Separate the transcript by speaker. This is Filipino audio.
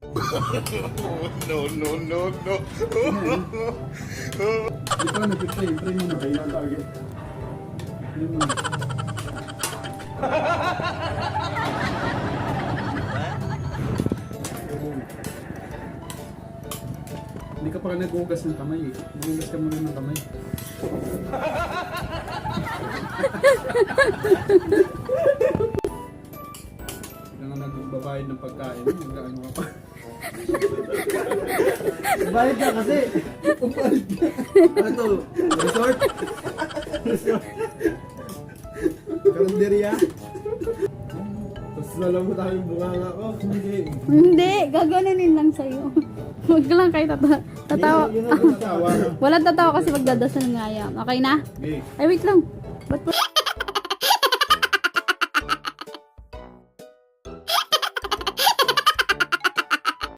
Speaker 1: No, no, no, no.
Speaker 2: Ito na pipray. Pray mo na. Kaya target. Pray mo na. Hindi ka pa nag-ugas ng kamay eh. Nag-ugas ka muna ng kamay. Kaya nga nagbabayad ng pagkain. Nagkaan mo pa.
Speaker 3: Bayad ka kasi.
Speaker 2: Umayad ka.
Speaker 3: Ano to? Resort? Resort? Kalenderya? Tapos nalang mo tayong bunganga ko. Hindi.
Speaker 4: Hindi, gaganunin lang sa'yo. Huwag lang kayo tatawa.
Speaker 3: Yun ang tatawa.
Speaker 4: Walang tatawa kasi magdadasal nga yan. Okay na?
Speaker 2: Okay.
Speaker 4: Ay, wait lang. Ba't po?